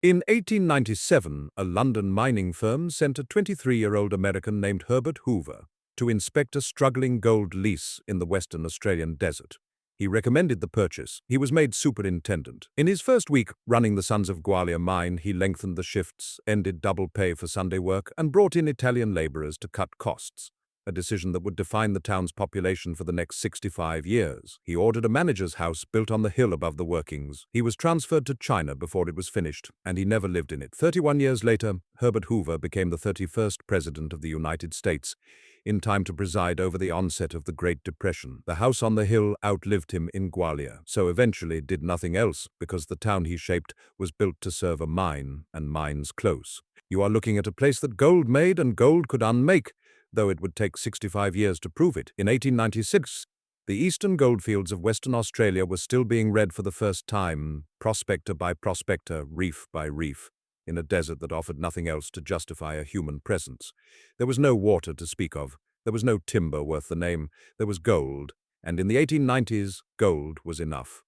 In 1897, a London mining firm sent a 23-year-old American named Herbert Hoover to inspect a struggling gold lease in the Western Australian desert. He recommended the purchase. He was made superintendent. In his first week running the Sons of Gwalia mine, he lengthened the shifts, ended double pay for Sunday work, and brought in Italian laborers to cut costs, a decision that would define the town's population for the next 65 years. He ordered a manager's house built on the hill above the workings. He was transferred to China before it was finished, and he never lived in it. 31 years later, Herbert Hoover became the 31st President of the United States, in time to preside over the onset of the Great Depression. The house on the hill outlived him in Gwalia, so eventually did nothing else because the town he shaped was built to serve a mine, and mines close. You are looking at a place that gold made and gold could unmake, though it would take 65 years to prove it. In 1896, the eastern goldfields of Western Australia were still being read for the first time, prospector by prospector, reef by reef, in a desert that offered nothing else to justify a human presence. There was no water to speak of. There was no timber worth the name. There was gold, and in the 1890s, gold was enough.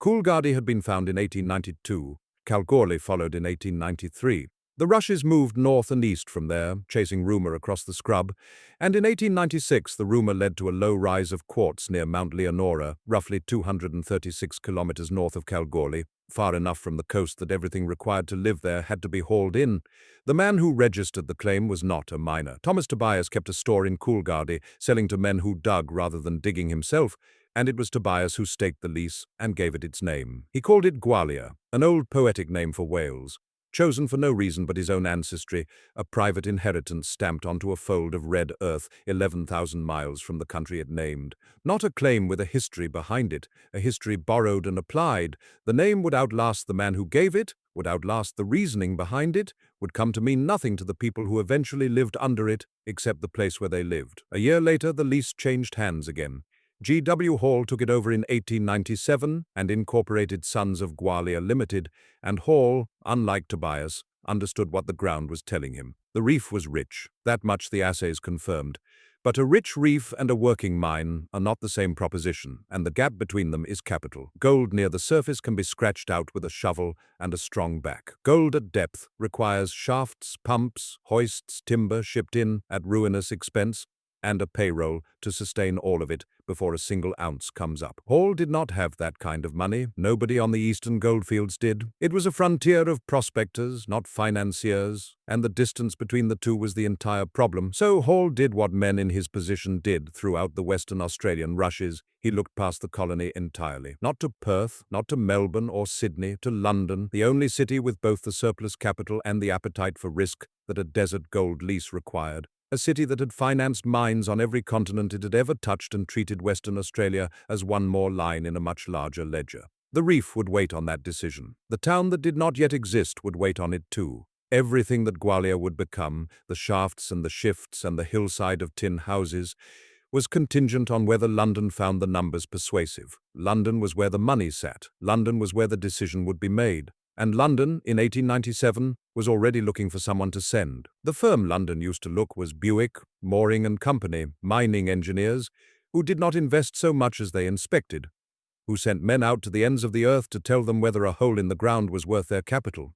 Coolgardie had been found in 1892. Kalgoorlie followed in 1893. The rushes moved north and east from there, chasing rumour across the scrub, and in 1896 the rumour led to a low rise of quartz near Mount Leonora, roughly 236 kilometres north of Kalgoorlie, far enough from the coast that everything required to live there had to be hauled in. The man who registered the claim was not a miner. Thomas Tobias kept a store in Coolgardie, selling to men who dug rather than digging himself, and it was Tobias who staked the lease and gave it its name. He called it Gwalia, an old poetic name for Wales. Chosen for no reason but his own ancestry, a private inheritance stamped onto a fold of red earth 11,000 miles from the country it named. Not a claim with a history behind it, a history borrowed and applied. The name would outlast the man who gave it, would outlast the reasoning behind it, would come to mean nothing to the people who eventually lived under it, except the place where they lived. A year later, the lease changed hands again. G.W. Hall took it over in 1897 and incorporated Sons of Gwalia Limited, and Hall, unlike Tobias, understood what the ground was telling him. The reef was rich, that much the assays confirmed. But a rich reef and a working mine are not the same proposition, and the gap between them is capital. Gold near the surface can be scratched out with a shovel and a strong back. Gold at depth requires shafts, pumps, hoists, timber shipped in at ruinous expense, and a payroll to sustain all of it before a single ounce comes up. Hall did not have that kind of money. Nobody on the eastern goldfields did. It was a frontier of prospectors, not financiers, and the distance between the two was the entire problem. So Hall did what men in his position did throughout the Western Australian rushes. He looked past the colony entirely. Not to Perth, not to Melbourne or Sydney, to London, the only city with both the surplus capital and the appetite for risk that a desert gold lease required. A city that had financed mines on every continent it had ever touched and treated Western Australia as one more line in a much larger ledger. The reef would wait on that decision. The town that did not yet exist would wait on it too. Everything that Gwalia would become, the shafts and the shifts and the hillside of tin houses, was contingent on whether London found the numbers persuasive. London was where the money sat. London was where the decision would be made. And London, in 1897, was already looking for someone to send. The firm London used to look was Buick, Mooring and Company, mining engineers, who did not invest so much as they inspected, who sent men out to the ends of the earth to tell them whether a hole in the ground was worth their capital.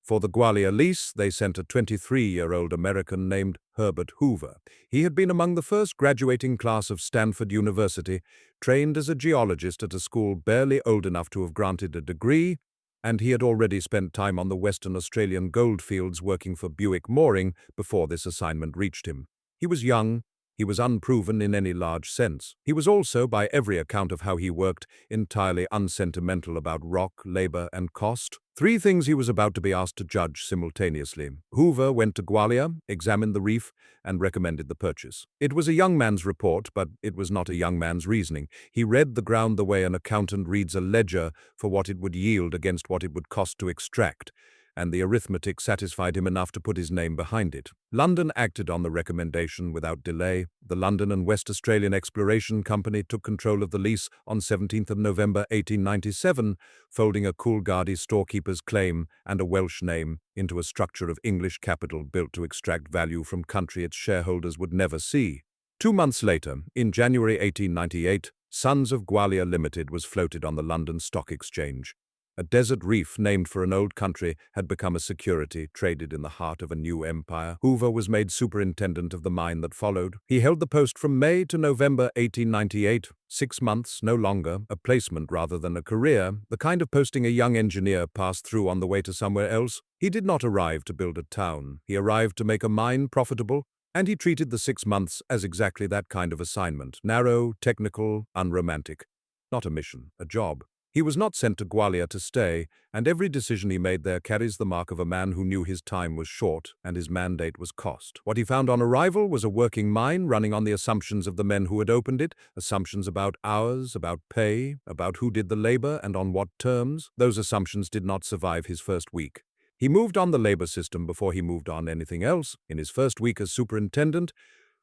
For the Gwalia lease, they sent a 23-year-old American named Herbert Hoover. He had been among the first graduating class of Stanford University, trained as a geologist at a school barely old enough to have granted a degree, and he had already spent time on the Western Australian goldfields working for Buick Mooring before this assignment reached him. He was young. He was unproven in any large sense. He was also, by every account of how he worked, entirely unsentimental about rock, labor, and cost. Three things he was about to be asked to judge simultaneously. Hoover went to Gwalia, examined the reef, and recommended the purchase. It was a young man's report, but it was not a young man's reasoning. He read the ground the way an accountant reads a ledger for what it would yield against what it would cost to extract, and the arithmetic satisfied him enough to put his name behind it. London acted on the recommendation without delay. The London and West Australian Exploration Company took control of the lease on 17th of November 1897, folding a Coolgardie storekeeper's claim and a Welsh name into a structure of English capital built to extract value from country its shareholders would never see. 2 months later, in January 1898, Sons of Gwalia Limited was floated on the London Stock Exchange. A desert reef named for an old country had become a security traded in the heart of a new empire. Hoover was made superintendent of the mine that followed. He held the post from May to November 1898, 6 months, no longer, a placement rather than a career, the kind of posting a young engineer passed through on the way to somewhere else. He did not arrive to build a town. He arrived to make a mine profitable, and he treated the 6 months as exactly that kind of assignment, narrow, technical, unromantic. Not a mission, a job. He was not sent to Gwalia to stay, and every decision he made there carries the mark of a man who knew his time was short and his mandate was cost. What he found on arrival was a working mine running on the assumptions of the men who had opened it, assumptions about hours, about pay, about who did the labor and on what terms. Those assumptions did not survive his first week. He moved on the labor system before he moved on anything else. In his first week as superintendent,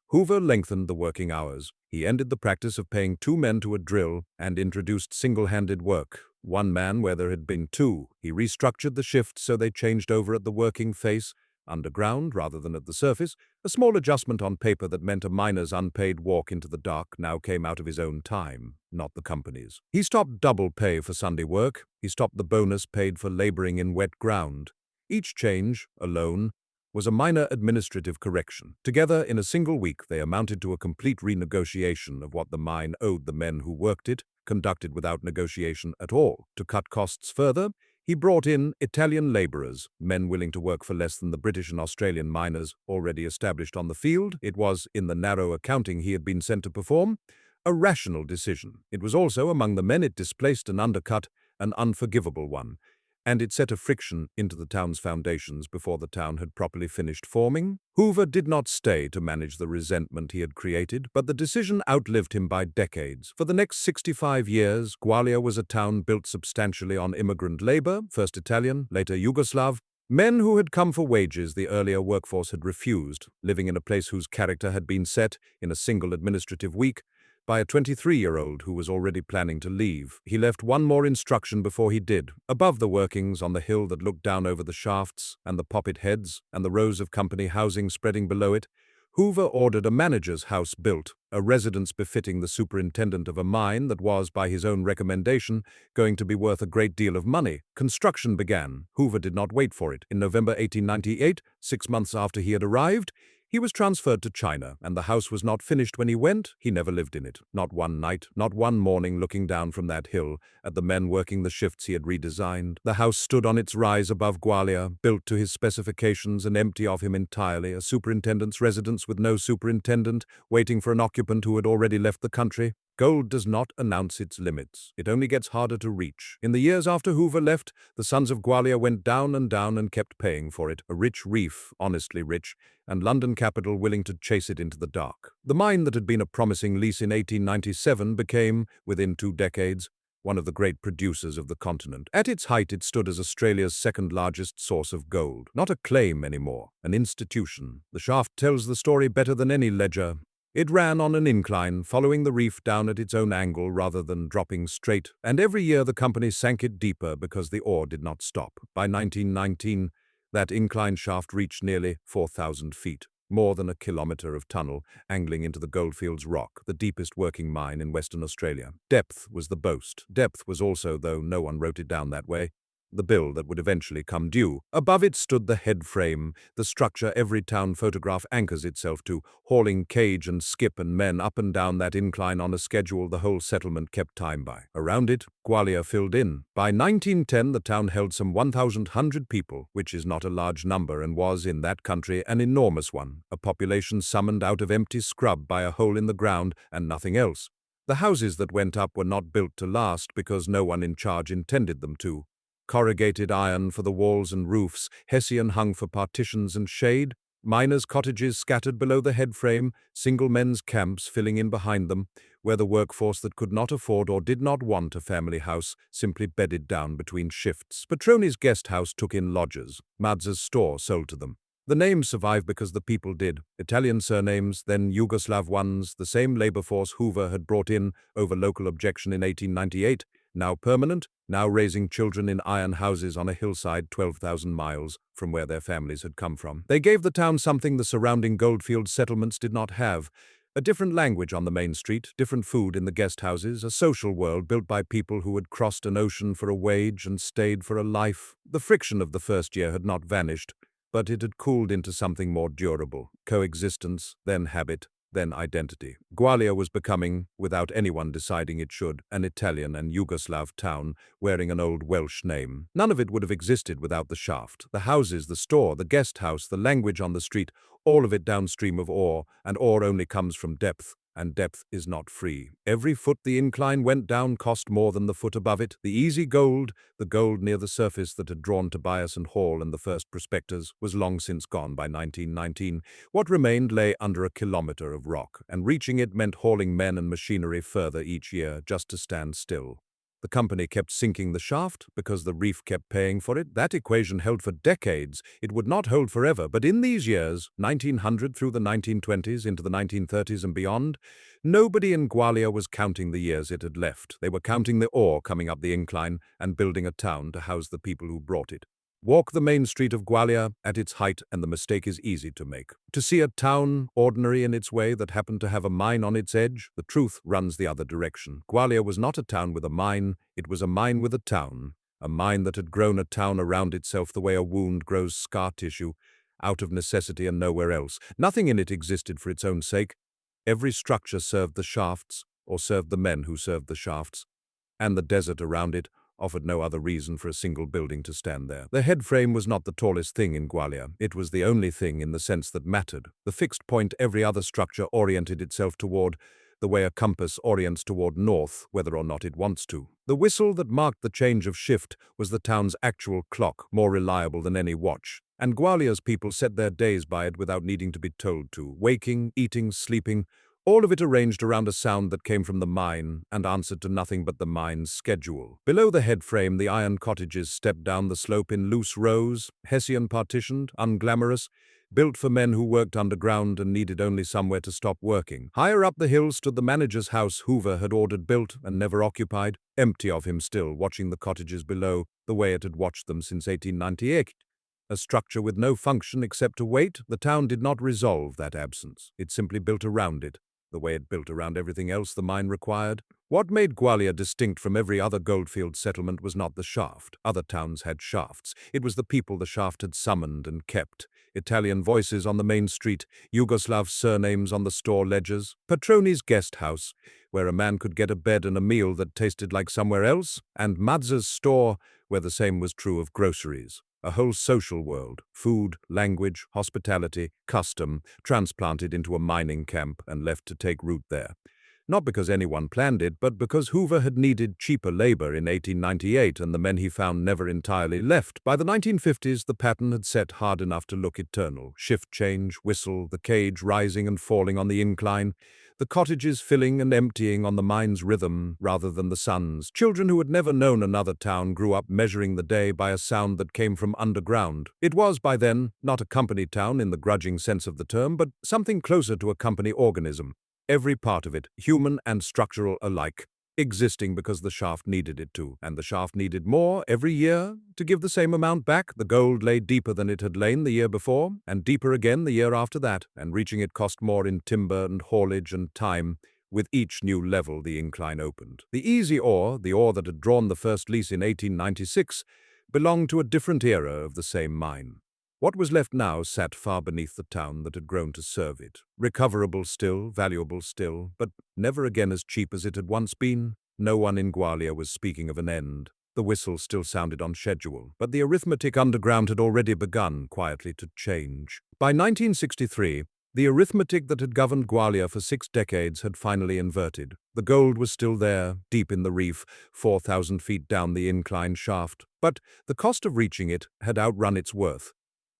Hoover lengthened the working hours. He ended the practice of paying 2 men to a drill and introduced single-handed work, 1 man where there had been 2. He restructured the shifts so they changed over at the working face, underground rather than at the surface. A small adjustment on paper that meant a miner's unpaid walk into the dark now came out of his own time, not the company's. He stopped double pay for Sunday work. He stopped the bonus paid for laboring in wet ground. Each change, alone, was a minor administrative correction. Together, in a single week, they amounted to a complete renegotiation of what the mine owed the men who worked it, conducted without negotiation at all. To cut costs further, he brought in Italian laborers, men willing to work for less than the British and Australian miners already established on the field. It was, in the narrow accounting he had been sent to perform, a rational decision. It was also, among the men it displaced and undercut, an unforgivable one, and it set a friction into the town's foundations before the town had properly finished forming. Hoover did not stay to manage the resentment he had created, but the decision outlived him by decades. For the next 65 years, Gwalia was a town built substantially on immigrant labor, first Italian, later Yugoslav, men who had come for wages the earlier workforce had refused, living in a place whose character had been set, in a single administrative week, by a 23-year-old who was already planning to leave. He left one more instruction before he did. Above the workings, on the hill that looked down over the shafts and the poppet heads and the rows of company housing spreading below it, Hoover ordered a manager's house built, a residence befitting the superintendent of a mine that was, by his own recommendation, going to be worth a great deal of money. Construction began. Hoover did not wait for it. In November 1898, 6 months after he had arrived, he was transferred to China, and the house was not finished when he went. He never lived in it. Not one night, not one morning looking down from that hill at the men working the shifts he had redesigned. The house stood on its rise above Gwalia, built to his specifications and empty of him entirely, a superintendent's residence with no superintendent, waiting for an occupant who had already left the country. Gold does not announce its limits. It only gets harder to reach. In the years after Hoover left, the Sons of Gwalia went down and kept paying for it. A rich reef, honestly rich, and London capital willing to chase it into the dark. The mine that had been a promising lease in 1897 became, within 2 decades, one of the great producers of the continent. At its height, it stood as Australia's second-largest source of gold. Not a claim anymore, an institution. The shaft tells the story better than any ledger. It ran on an incline, following the reef down at its own angle rather than dropping straight, and every year the company sank it deeper because the ore did not stop. By 1919, that incline shaft reached nearly 4,000 feet, more than a kilometre of tunnel, angling into the Goldfields Rock, the deepest working mine in Western Australia. Depth was the boast. Depth was also, though no one wrote it down that way, the bill that would eventually come due. Above it stood the head frame, the structure every town photograph anchors itself to, hauling cage and skip and men up and down that incline on a schedule the whole settlement kept time by. Around it, Gwalia filled in. By 1910, the town held some 1,100 people, which is not a large number and was, in that country, an enormous one, a population summoned out of empty scrub by a hole in the ground and nothing else. The houses that went up were not built to last because no one in charge intended them to. Corrugated iron for the walls and roofs, hessian hung for partitions and shade, miners' cottages scattered below the head frame, single men's camps filling in behind them, where the workforce that could not afford or did not want a family house simply bedded down between shifts. Petroni's guest house took in lodgers. Madz's store sold to them. The names survived because the people did. Italian surnames, then Yugoslav ones, the same labor force Hoover had brought in over local objection in 1898, now permanent, now raising children in iron houses on a hillside 12,000 miles from where their families had come from. They gave the town something the surrounding goldfield settlements did not have, A different language on the main street, different food in the guest houses, a social world built by people who had crossed an ocean for a wage and stayed for a life. The friction of the first year had not vanished, but it had cooled into something more durable. Coexistence, then habit, then identity. Gwalia was becoming, without anyone deciding it should, an Italian and Yugoslav town wearing an old Welsh name. None of it would have existed without the shaft. The houses, the store, the guest house, the language on the street, all of it downstream of ore, and ore only comes from depth, and depth is not free. Every foot the incline went down cost more than the foot above it. The easy gold, the gold near the surface that had drawn Tobias and Hall and the first prospectors, was long since gone by 1919. What remained lay under a kilometre of rock, and reaching it meant hauling men and machinery further each year just to stand still. The company kept sinking the shaft because the reef kept paying for it. That equation held for decades. It would not hold forever, but in these years, 1900 through the 1920s into the 1930s and beyond, nobody in Gwalia was counting the years it had left. They were counting the ore coming up the incline and building a town to house the people who brought it. Walk the main street of Gwalia at its height and the mistake is easy to make. To see a town, ordinary in its way, that happened to have a mine on its edge, the truth runs the other direction. Gwalia was not a town with a mine, it was a mine with a town. A mine that had grown a town around itself the way a wound grows scar tissue, out of necessity and nowhere else. Nothing in it existed for its own sake. Every structure served the shafts, or served the men who served the shafts, and the desert around it offered no other reason for a single building to stand there. The head frame was not the tallest thing in Gwalia. It was the only thing in the sense that mattered. The fixed point every other structure oriented itself toward, the way a compass orients toward north, whether or not it wants to. The whistle that marked the change of shift was the town's actual clock, more reliable than any watch. And Gwalia's people set their days by it without needing to be told to. Waking, eating, sleeping, all of it arranged around a sound that came from the mine and answered to nothing but the mine's schedule. Below the head frame, the iron cottages stepped down the slope in loose rows, Hessian partitioned, unglamorous, built for men who worked underground and needed only somewhere to stop working. Higher up the hill stood the manager's house Hoover had ordered built and never occupied, empty of him still, watching the cottages below the way it had watched them since 1898. A structure with no function except to wait, the town did not resolve that absence. It simply built around it, the way it built around everything else the mine required. What made Gwalia distinct from every other goldfield settlement was not the shaft. Other towns had shafts. It was the people the shaft had summoned and kept. Italian voices on the main street, Yugoslav surnames on the store ledgers, Patroni's guest house, where a man could get a bed and a meal that tasted like somewhere else, and Madza's store, where the same was true of groceries. A whole social world, food, language, hospitality, custom, transplanted into a mining camp and left to take root there. Not because anyone planned it, but because Hoover had needed cheaper labor in 1898 and the men he found never entirely left. By the 1950s, the pattern had set hard enough to look eternal. Shift change, whistle, the cage rising and falling on the incline, the cottages filling and emptying on the mine's rhythm rather than the sun's. Children who had never known another town grew up measuring the day by a sound that came from underground. It was, by then, not a company town in the grudging sense of the term, but something closer to a company organism. Every part of it, human and structural alike, existing because the shaft needed it to, and the shaft needed more every year to give the same amount back. The gold lay deeper than it had lain the year before, and deeper again the year after that, and reaching it cost more in timber and haulage and time. With each new level the incline opened. The easy ore, the ore that had drawn the first lease in 1896, belonged to a different era of the same mine. What was left now sat far beneath the town that had grown to serve it. Recoverable still, valuable still, but never again as cheap as it had once been. No one in Gwalia was speaking of an end. The whistle still sounded on schedule, but the arithmetic underground had already begun quietly to change. By 1963, the arithmetic that had governed Gwalia for 6 decades had finally inverted. The gold was still there, deep in the reef, 4,000 feet down the incline shaft, but the cost of reaching it had outrun its worth.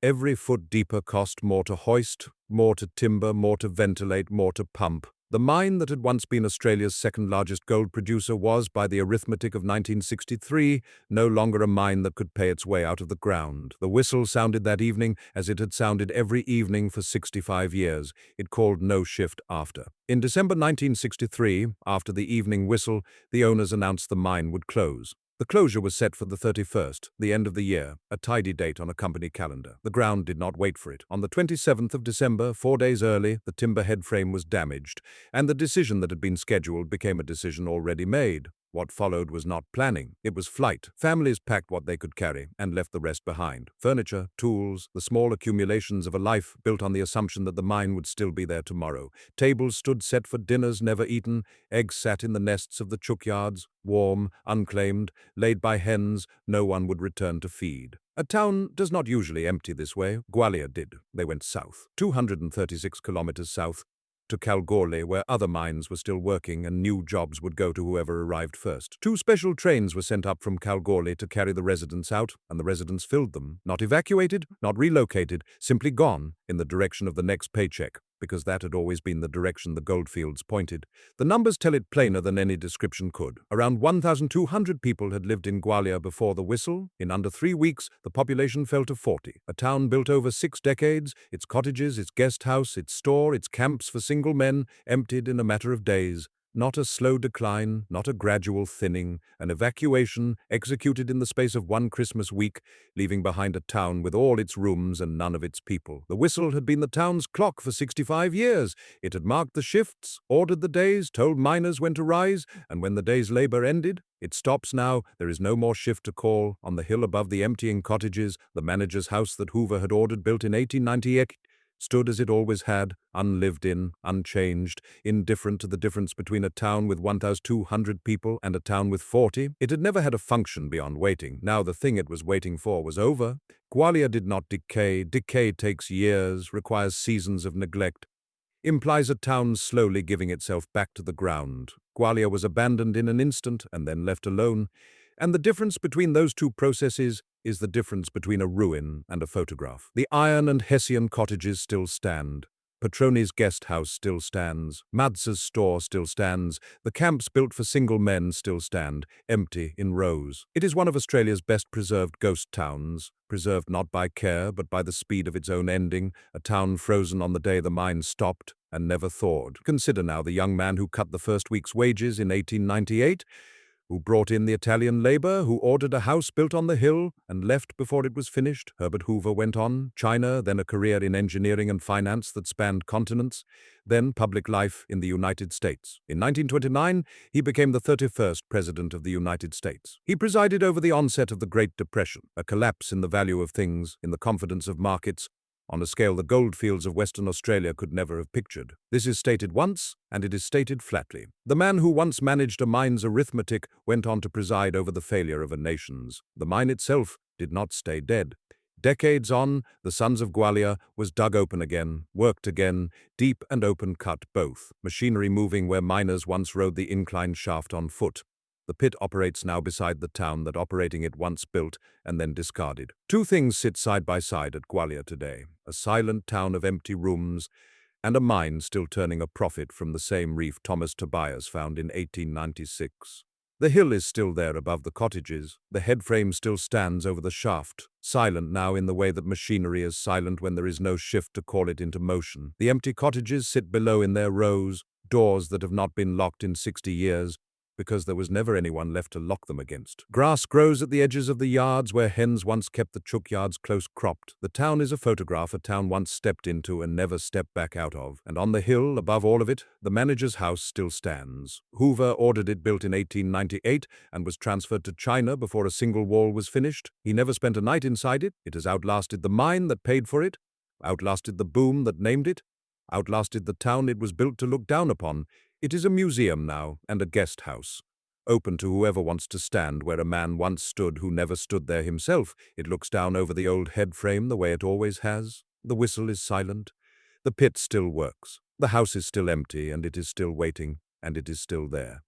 Every foot deeper cost more to hoist, more to timber, more to ventilate, more to pump. The mine that had once been Australia's second-largest gold producer was, by the arithmetic of 1963, no longer a mine that could pay its way out of the ground. The whistle sounded that evening as it had sounded every evening for 65 years. It called no shift after. In December 1963, after the evening whistle, the owners announced the mine would close. The closure was set for the 31st, the end of the year, a tidy date on a company calendar. The ground did not wait for it. On the 27th of December, 4 days early, the timber head frame was damaged, and the decision that had been scheduled became a decision already made. What followed was not planning, it was flight. Families packed what they could carry and left the rest behind. Furniture, tools, the small accumulations of a life built on the assumption that the mine would still be there tomorrow. Tables stood set for dinners never eaten, eggs sat in the nests of the chookyards, warm, unclaimed, laid by hens no one would return to feed. A town does not usually empty this way. Gwalia did. They went south, 236 kilometers south, to Kalgoorlie, where other mines were still working and new jobs would go to whoever arrived first. 2 special trains were sent up from Kalgoorlie to carry the residents out, and the residents filled them. Not evacuated, not relocated, simply gone in the direction of the next paycheck, because that had always been the direction the goldfields pointed. The numbers tell it plainer than any description could. Around 1,200 people had lived in Gwalia before the whistle. In under 3 weeks, the population fell to 40. A town built over 6 decades, its cottages, its guest house, its store, its camps for single men, emptied in a matter of days. Not a slow decline, not a gradual thinning, an evacuation executed in the space of 1 Christmas week, leaving behind a town with all its rooms and none of its people. The whistle had been the town's clock for 65 years. It had marked the shifts, ordered the days, told miners when to rise, and when the day's labor ended, it stops now. There is no more shift to call. On the hill above the emptying cottages, the manager's house that Hoover had ordered, built in 1898, stood as it always had, unlived in, unchanged, indifferent to the difference between a town with 1,200 people and a town with 40. It had never had a function beyond waiting. Now the thing it was waiting for was over. Gwalia did not decay. Decay takes years, requires seasons of neglect, implies a town slowly giving itself back to the ground. Gwalia was abandoned in an instant and then left alone, and the difference between those two processes is the difference between a ruin and a photograph. The iron and Hessian cottages still stand. Petroni's guest house still stands. Madz's store still stands. The camps built for single men still stand, empty in rows. It is one of Australia's best preserved ghost towns, preserved not by care but by the speed of its own ending, a town frozen on the day the mine stopped and never thawed. Consider now the young man who cut the first week's wages in 1898, who brought in the Italian labor, who ordered a house built on the hill and left before it was finished. Herbert Hoover went on, China, then a career in engineering and finance that spanned continents, then public life in the United States. In 1929, he became the 31st President of the United States. He presided over the onset of the Great Depression, a collapse in the value of things, in the confidence of markets, on a scale the goldfields of Western Australia could never have pictured. This is stated once, and it is stated flatly. The man who once managed a mine's arithmetic went on to preside over the failure of a nation's. The mine itself did not stay dead. Decades on, the Sons of Gwalia was dug open again, worked again, deep and open cut both, machinery moving where miners once rode the inclined shaft on foot. The pit operates now beside the town that operating it once built and then discarded. 2 things sit side by side at Gwalia today: a silent town of empty rooms and a mine still turning a profit from the same reef Thomas Tobias found in 1896. The hill is still there above the cottages. The headframe still stands over the shaft, silent now in the way that machinery is silent when there is no shift to call it into motion. The empty cottages sit below in their rows, doors that have not been locked in 60 years, because there was never anyone left to lock them against. Grass grows at the edges of the yards where hens once kept the chookyards close cropped. The town is a photograph a town once stepped into and never stepped back out of. And on the hill, above all of it, the manager's house still stands. Hoover ordered it built in 1898 and was transferred to China before a single wall was finished. He never spent a night inside it. It has outlasted the mine that paid for it, outlasted the boom that named it, outlasted the town it was built to look down upon. It is a museum now and a guest house, open to whoever wants to stand where a man once stood who never stood there himself. It looks down over the old head frame the way it always has. The whistle is silent. The pit still works. The house is still empty, and it is still waiting, and it is still there.